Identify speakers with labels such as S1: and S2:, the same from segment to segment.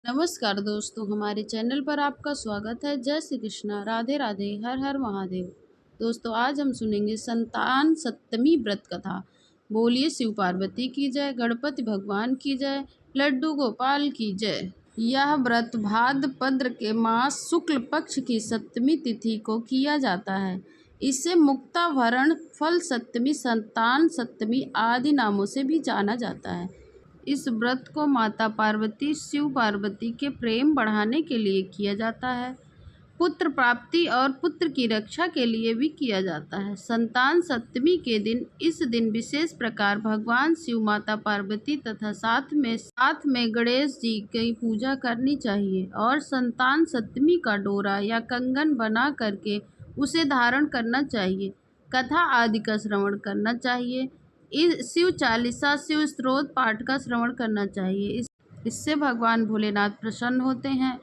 S1: नमस्कार दोस्तों, हमारे चैनल पर आपका स्वागत है। जय श्री कृष्णा, राधे राधे, हर हर महादेव। दोस्तों, आज हम सुनेंगे संतान सप्तमी व्रत कथा। बोलिए शिव पार्वती की जय, गणपति भगवान की जय, लड्डू गोपाल की जय। यह व्रत भाद्रपद के मास शुक्ल पक्ष की सप्तमी तिथि को किया जाता है। इसे मुक्ताभरण, फल सप्तमी, संतान सप्तमी आदि नामों से भी जाना जाता है। इस व्रत को माता पार्वती, शिव पार्वती के प्रेम बढ़ाने के लिए किया जाता है। पुत्र प्राप्ति और पुत्र की रक्षा के लिए भी किया जाता है। संतान सप्तमी के दिन इस दिन विशेष प्रकार भगवान शिव, माता पार्वती तथा साथ में गणेश जी की पूजा करनी चाहिए और संतान सप्तमी का डोरा या कंगन बना करके उसे धारण करना चाहिए। कथा आदि का श्रवण करना चाहिए। शिव चालीसा, शिव स्तोत्र पाठ का श्रवण करना चाहिए। इससे भगवान भोलेनाथ प्रसन्न होते हैं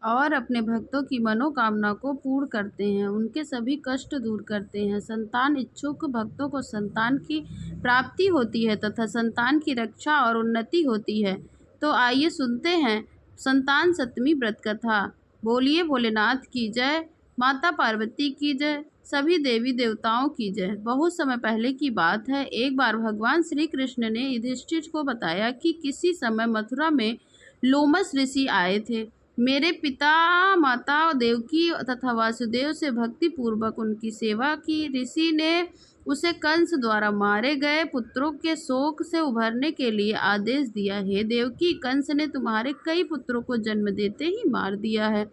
S1: और अपने भक्तों की मनोकामना को पूर्ण करते हैं, उनके सभी कष्ट दूर करते हैं। संतान इच्छुक भक्तों को संतान की प्राप्ति होती है तथा संतान की रक्षा और उन्नति होती है। तो आइए सुनते हैं संतान सप्तमी व्रत कथा। बोलिए भोलेनाथ की जय, माता पार्वती की जय, सभी देवी देवताओं की जय। बहुत समय पहले की बात है। एक बार भगवान श्री कृष्ण ने युधिष्ठिर को बताया कि किसी समय मथुरा में लोमस ऋषि आए थे। मेरे पिता माता देवकी तथा वासुदेव से भक्ति पूर्वक उनकी सेवा की। ऋषि ने उसे कंस द्वारा मारे गए पुत्रों के शोक से उभरने के लिए आदेश दिया। हे देवकी, कंस ने तुम्हारे कई पुत्रों को जन्म देते ही मार दिया है,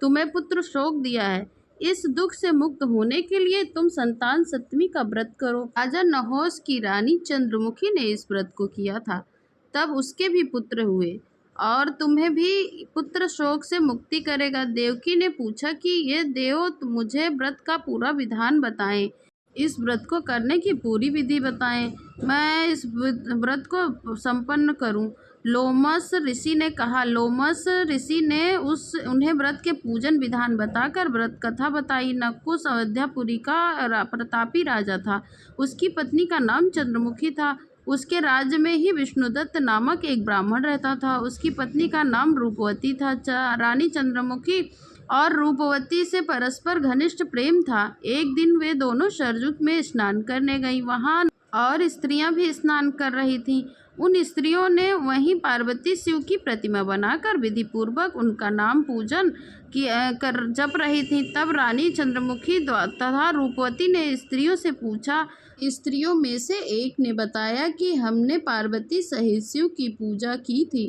S1: तुम्हें पुत्र शोक दिया है। इस दुख से मुक्त होने के लिए तुम संतान सप्तमी का व्रत करो। राजा नहुष की रानी चंद्रमुखी ने इस व्रत को किया था, तब उसके भी पुत्र हुए और तुम्हें भी पुत्र शोक से मुक्ति करेगा। देवकी ने पूछा कि ये देव, मुझे व्रत का पूरा विधान बताएं, इस व्रत को करने की पूरी विधि बताएं, मैं इस व्रत को संपन्न करूं। लोमस ऋषि ने कहा। लोमस ऋषि ने उन्हें व्रत के पूजन विधान बताकर व्रत कथा बताई। नकुश अयोध्यापुरी का प्रतापी राजा था। उसकी पत्नी का नाम चंद्रमुखी था। उसके राज्य में ही विष्णुदत्त नामक एक ब्राह्मण रहता था। उसकी पत्नी का नाम रूपवती था। रानी चंद्रमुखी और रूपवती से परस्पर घनिष्ठ प्रेम था। एक दिन वे दोनों सरयुग में स्नान करने गईं। वहां और स्त्रियां भी स्नान कर रही थीं। उन स्त्रियों ने वहीं पार्वती शिव की प्रतिमा बनाकर विधि पूर्वक उनका नाम पूजन कर जप रही थीं। तब रानी चंद्रमुखी तथा रूपवती ने स्त्रियों से पूछा। स्त्रियों में से एक ने बताया कि हमने पार्वती सहित शिव की पूजा की थी।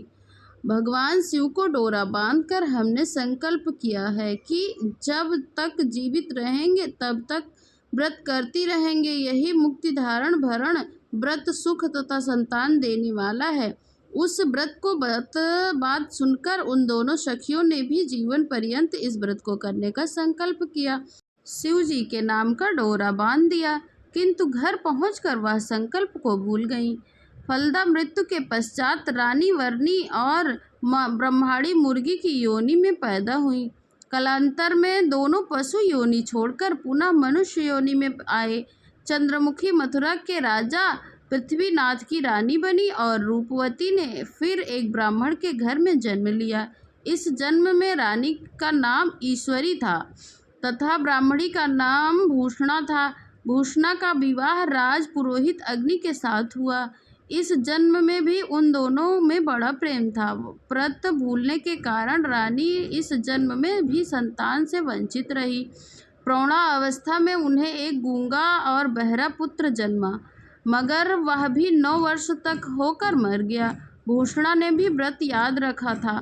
S1: भगवान शिव को डोरा बांधकर हमने संकल्प किया है कि जब तक जीवित रहेंगे तब तक व्रत करती रहेंगे। यही मुक्ति धारण भरण व्रत सुख तथा संतान देने वाला है। उस व्रत को बात सुनकर उन दोनों सखियों ने भी जीवन पर्यंत इस व्रत को करने का संकल्प किया। शिव जी के नाम का डोरा बांध दिया, किंतु घर पहुंचकर वह संकल्प को भूल गईं। फलदा मृत्यु के पश्चात रानी वर्णी और ब्रह्माणी मुर्गी की योनि में पैदा हुई। कालांतर में दोनों पशु योनि छोड़कर पुनः मनुष्य योनि में आए। चंद्रमुखी मथुरा के राजा पृथ्वीनाथ की रानी बनी और रूपवती ने फिर एक ब्राह्मण के घर में जन्म लिया। इस जन्म में रानी का नाम ईश्वरी था तथा ब्राह्मणी का नाम भूषणा था। भूषणा का विवाह राज पुरोहित अग्नि के साथ हुआ। इस जन्म में भी उन दोनों में बड़ा प्रेम था। व्रत भूलने के कारण रानी इस जन्म में भी संतान से वंचित रही। प्रौढ़ा अवस्था में उन्हें एक गूंगा और बहरा पुत्र जन्मा, मगर वह भी 9 वर्ष तक होकर मर गया। भूषणा ने भी व्रत याद रखा था,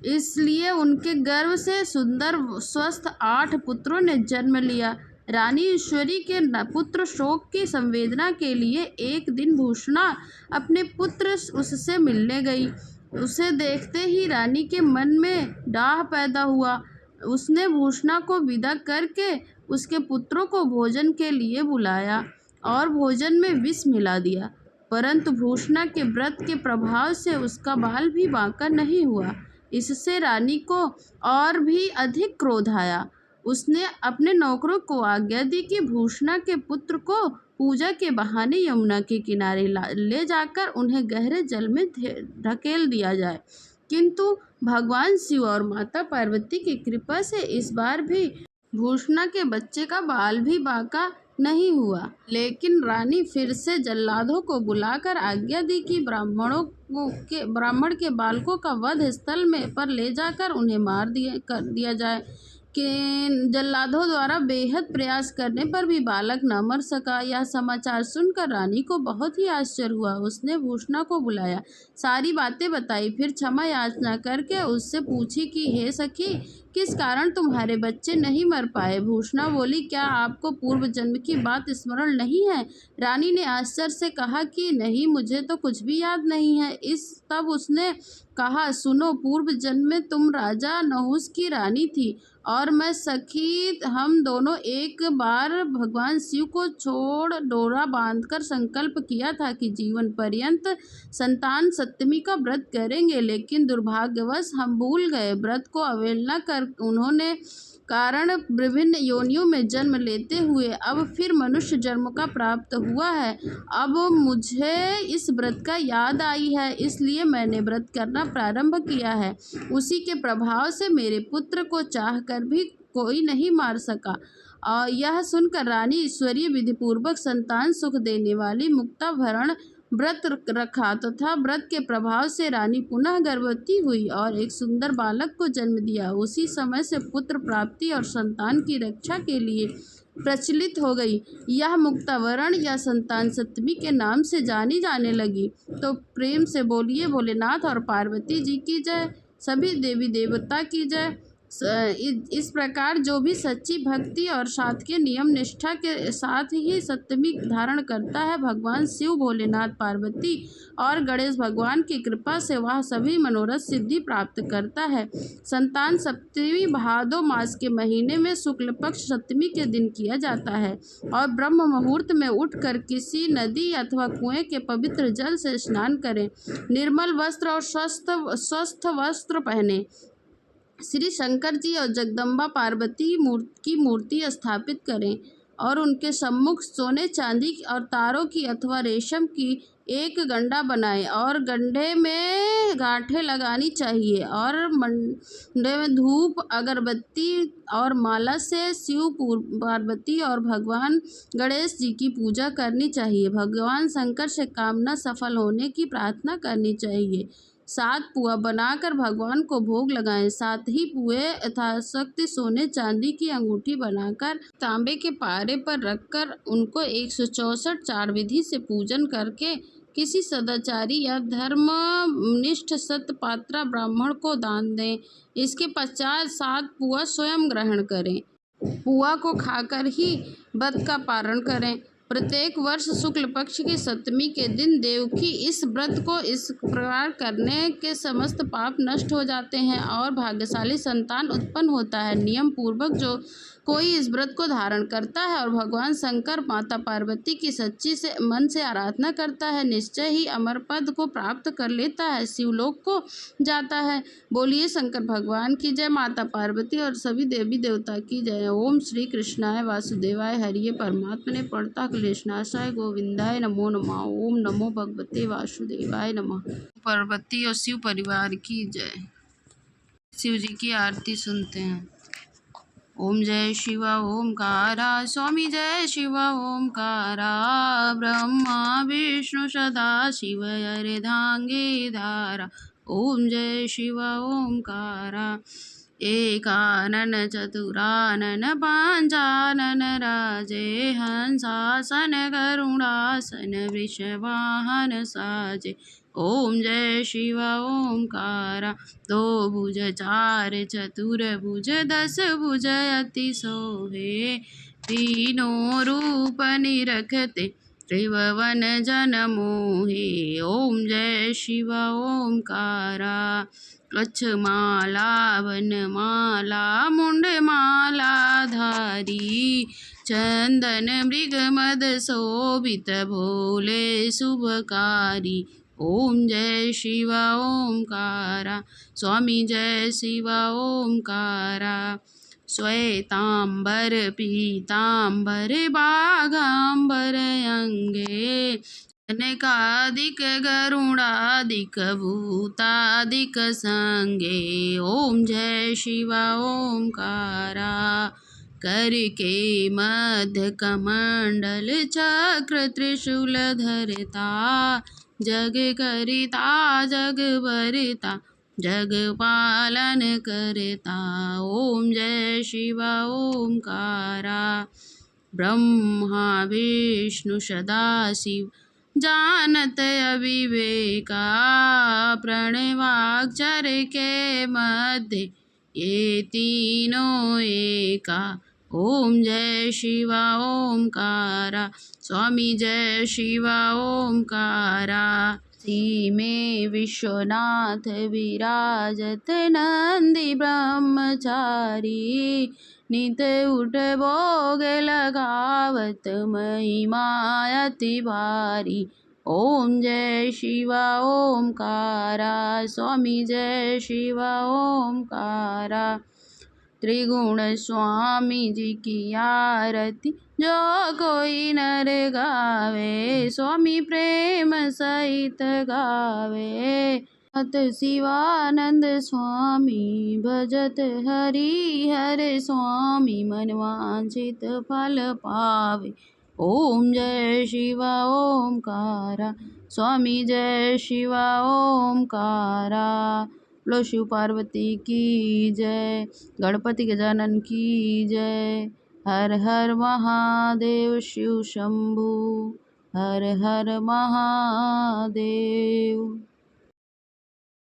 S1: इसलिए उनके गर्भ से सुंदर स्वस्थ 8 पुत्रों ने जन्म लिया। रानी ईश्वरी के पुत्र शोक की संवेदना के लिए एक दिन भूषणा अपने पुत्र उससे मिलने गई। उसे देखते ही रानी के मन में डाह पैदा हुआ। उसने भूषणा को विदा करके उसके पुत्रों को भोजन के लिए बुलाया और भोजन में विष मिला दिया, परंतु भूषणा के व्रत के प्रभाव से उसका बाल भी बांका नहीं हुआ। इससे रानी को और भी अधिक क्रोध आया। उसने अपने नौकरों को आज्ञा दी कि भूषणा के पुत्र को पूजा के बहाने यमुना के किनारे ले जाकर उन्हें गहरे जल में धकेल दिया जाए। किंतु भगवान शिव और माता पार्वती की कृपा से इस बार भी भूषणा के बच्चे का बाल भी बांका नहीं हुआ। लेकिन रानी फिर से जल्लादों को बुलाकर आज्ञा दी कि ब्राह्मण के बालकों का वध स्थल में पर ले जाकर उन्हें कर दिया जाए। कि जल्लादों द्वारा बेहद प्रयास करने पर भी बालक न मर सका। यह समाचार सुनकर रानी को बहुत ही आश्चर्य हुआ। उसने भूषणा को बुलाया, सारी बातें बताई, फिर क्षमा याचना करके उससे पूछी कि हे सखी, किस कारण तुम्हारे बच्चे नहीं मर पाए। भूषणा बोली, क्या आपको पूर्व जन्म की बात स्मरण नहीं है। रानी ने आश्चर्य से कहा कि नहीं, मुझे तो कुछ भी याद नहीं है। तब उसने कहा, सुनो, पूर्व जन्म में तुम राजा नहुस की रानी थी और मैं सखी, हम दोनों एक बार भगवान शिव को छोड़ डोरा बांधकर संकल्प किया था कि जीवन पर्यंत संतान सप्तमी का व्रत करेंगे, लेकिन दुर्भाग्यवश हम भूल गए। व्रत को अवहेलना कर उन्होंने कारण विभिन्न योनियों में जन्म लेते हुए अब फिर मनुष्य जन्म का प्राप्त हुआ है। अब मुझे इस व्रत का याद आई है, इसलिए मैंने व्रत करना प्रारंभ किया है। उसी के प्रभाव से मेरे पुत्र को चाहकर भी कोई नहीं मार सका। और यह सुनकर रानी ईश्वरीय विधिपूर्वक संतान सुख देने वाली मुक्ताभरण व्रत रखा तथा व्रत के प्रभाव से रानी पुनः गर्भवती हुई और एक सुंदर बालक को जन्म दिया। उसी समय से पुत्र प्राप्ति और संतान की रक्षा के लिए प्रचलित हो गई। यह मुक्तावरण या संतान सप्तमी के नाम से जानी जाने लगी। तो प्रेम से बोलिए भोलेनाथ और पार्वती जी की जय, सभी देवी देवता की जय। इस प्रकार जो भी सच्ची भक्ति और साथ के नियम निष्ठा के साथ ही सप्तमी धारण करता है, भगवान शिव, भोलेनाथ, पार्वती और गणेश भगवान की कृपा से वह सभी मनोरथ सिद्धि प्राप्त करता है। संतान सप्तमी भादो मास के महीने में शुक्ल पक्ष सप्तमी के दिन किया जाता है और ब्रह्म मुहूर्त में उठकर किसी नदी अथवा कुएं के पवित्र जल से स्नान करें, निर्मल वस्त्र और स्वस्थ वस्त्र पहने, श्री शंकर जी और जगदम्बा पार्वती की मूर्ति स्थापित करें और उनके सम्मुख सोने चांदी और तारों की अथवा रेशम की एक गंडा बनाएं और गंडे में गांठें लगानी चाहिए और मंडे में धूप, अगरबत्ती और माला से शिव, पार्वती और भगवान गणेश जी की पूजा करनी चाहिए। भगवान शंकर से कामना सफल होने की प्रार्थना करनी चाहिए। 7 पुआ बनाकर भगवान को भोग लगाएं। साथ ही पुए यथाशक्ति सोने चांदी की अंगूठी बनाकर तांबे के पारे पर रखकर उनको 164 चार विधि से पूजन करके किसी सदाचारी या धर्मनिष्ठ सतपात्रा ब्राह्मण को दान दें। इसके पश्चात 7 पुआ स्वयं ग्रहण करें। पुआ को खाकर ही व्रत का पारण करें। प्रत्येक वर्ष शुक्ल पक्ष की सप्तमी के दिन देवकी इस व्रत को इस प्रकार करने के समस्त पाप नष्ट हो जाते हैं और भाग्यशाली संतान उत्पन्न होता है। नियम पूर्वक जो कोई इस व्रत को धारण करता है और भगवान शंकर, माता पार्वती की सच्ची से मन से आराधना करता है, निश्चय ही अमर पद को प्राप्त कर लेता है, शिवलोक को जाता है। बोलिए शंकर भगवान की जय, माता पार्वती और सभी देवी देवता की जय। ओम श्री कृष्णाय वासुदेवाय हरिये परमात्मने प्रणता क्लेशनाशाय गोविंदाय नमो नमः। ओम नमो भगवते वासुदेवाय नमः। पार्वती और शिव परिवार की जय। शिव जी की आरती सुनते हैं। ओम जय शिव ओमकारा, स्वामी जय शिव ओमकारा, ब्रह्मा विष्णु सदा शिव अर्धांगी धारा। ओम जय शिव ओमकारा, एकानन चतुरानन पांचानन राजे, हंसासन गरुड़ासन वृषवाहन साजे। ओम जय शिव ओमकारा, 2 भुज 4 चतुर्भुज 10 भुज अति सोहे, तीनों रूप निरखते त्रिभुवन जन मोहे। ओम जय शिव ओमकारा, कच्छमाला वनमाला मुंडमाला धारी, चंदन मृगमद शोभित भोले शुभकारी। ओम जय शिव ओमकारा, स्वामी जय शिव ओमकारा, श्वेतांबर पीतांबर बाघांबर अंगे, अनेकाधिक गरुडाधिक भूताधिक संगे। ओम जय शिवा ओमकारा। करके मध्य कमंडल चक्र त्रिशूल धरता। जग करिता जग भरता जग पालन करता। ओम जय शिवा ओमकारा। ब्रह्मा विष्णु सदाशिव जानत अविवेका। प्रणवाक्षर के मध्य ये तीनों एका। ओम जय शिवा ओमकारा। स्वामी जय शिवा ओमकारा। सी में विश्वनाथ विराजत नंदी ब्रह्मचारी। नित उठ भोग लगावत महिमा अति भारी। ओम जय शिवा ओमकारा। स्वामी जय शिवा ओमकारा। त्रिगुण स्वामी जी की आरती जो कोई नर गावे। स्वामी प्रेम सहित गावे। अत शिवानंद स्वामी भजत हरि हर स्वामी। मन वांछित फल पावे। ओम जय शिवा ओमकारा। स्वामी जय शिवा ओमकारा। बोलो शिव पार्वती की जय। गणपति गजानन की जय। हर हर महादेव शिव शंभु। हर हर महादेव।